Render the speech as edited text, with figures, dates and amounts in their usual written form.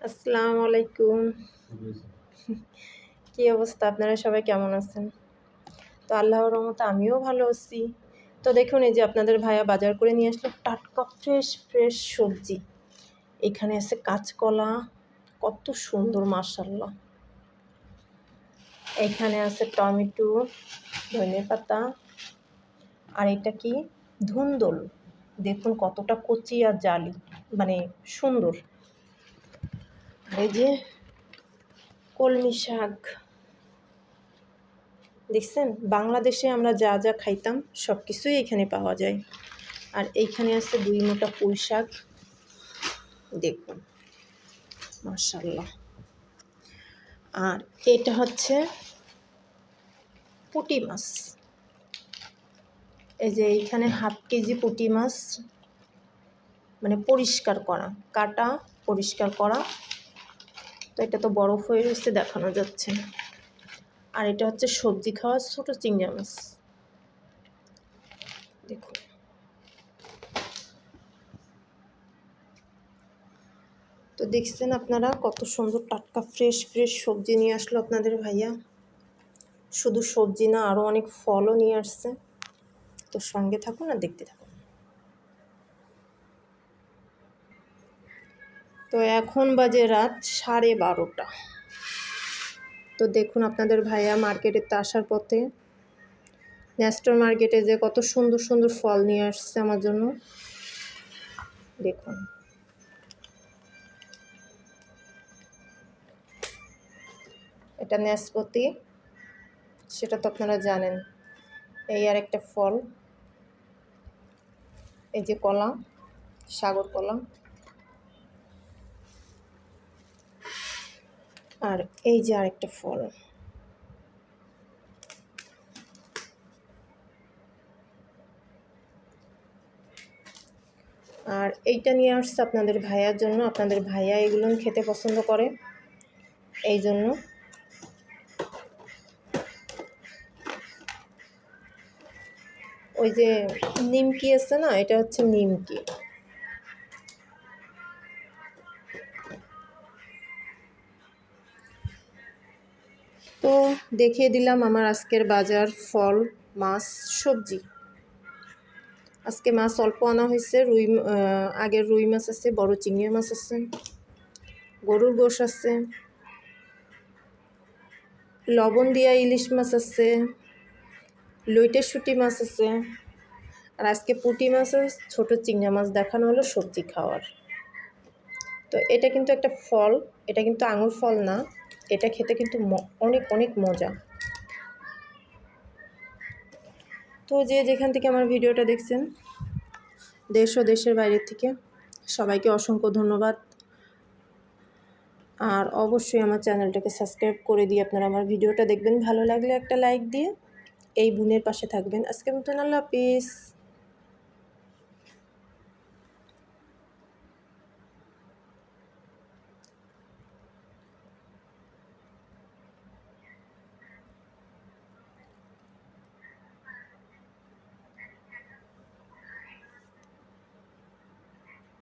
আসসালামু আলাইকুম। কি অবস্থা? আপনারা সবাই কেমন আছেন? তো আল্লাহর রহমতে আমিও ভালো আছি। তো দেখুন এই যে আপনাদের ভাইয়া বাজার করে নিয়ে আসলো টাটকা ফ্রেশ সবজি। এখানে আছে কাঁচকলা, কত সুন্দর মাশাআল্লাহ। এখানে আছে টমেটো, ধনেপাতা, আর এটা কি ধুন্দুল। দেখুন কতটা কচি আর জালি, মানে সুন্দর। এই যে কলমি শাক, দেখছেন বাংলাদেশে আমরা যা যা খাইতাম সব কিছুই এখানে পাওয়া যায়। আর এইখানে আছে 2 মোটা পুঁই শাক, দেখুন মাশাআল্লাহ। আর এটা হচ্ছে পুঁটি মাছ, এই যে এইখানে হাফ কেজি পুঁটি মাছ, মানে পরিষ্কার করা, কাটা পরিষ্কার করা। তো এটা তো বরফ হয়ে রয়েছে, দেখানো যাচ্ছে না। আর এটা হচ্ছে সবজি খাওয়া ছোট চিংড়ি মাছ, দেখুন। তো দেখছেন আপনারা কত সুন্দর টাটকা ফ্রেশ সবজি নিয়ে আসলো আপনাদের ভাইয়া। শুধু সবজি না, আরও অনেক ফলও নিয়ে আসছে। তো সঙ্গে থাকুন আর দেখতে থাকুন। তো এখন বাজে রাত 12:30। তো দেখুন আপনাদের ভাইয়া মার্কেটে তো আসার পথে নেস্টর মার্কেটে যে কত সুন্দর ফল নিয়ে আসছে আমার জন্য, দেখুন। এটা নাশপাতি, সেটা তো আপনারা জানেন। এই আর একটা ফল, এই যে কলা, সাগর কলা। আর এই যে আরেকটা ফল, আর এইটা নিয়ে আসছে আপনাদের ভাইয়ার জন্য। আপনাদের ভাইয়া এগুলো খেতে পছন্দ করে, এই জন্য। ওই যে নিমকি আছে না, এটা হচ্ছে নিমকি। তো দেখিয়ে দিলাম আমার আজকের বাজার, ফল, মাছ, সবজি। আজকে মাছ অল্প আনা হয়েছে, আগের রুই মাছ আছে, বড় চিংড়ি মাছ আছে, গরুর গোশ আছে, লবণ দিয়া ইলিশ মাছ আছে, লইটে শুঁটি মাছ আছে। আর আজকে পুঁটি মাছের ছোট চিংড়ি মাছ দেখানো হলো সবজি খাওয়ার। তো এটা কিন্তু একটা ফল, এটা কিন্তু আঙুর ফল না, এটা খেতে কিন্তু অনেক মজা। তো যে যেখান থেকে আমার ভিডিওটা দেখছেন, দেশ ও দেশের বাইরের থেকে, সবাইকে অসংখ্য ধন্যবাদ। আর অবশ্যই আমার চ্যানেলটাকে সাবস্ক্রাইব করে দিয়ে আপনারা আমার ভিডিওটা দেখবেন। ভালো লাগলে একটা লাইক দিয়ে এই বোনের পাশে থাকবেন। আজকের মতন আল্লাহ হাফিজ।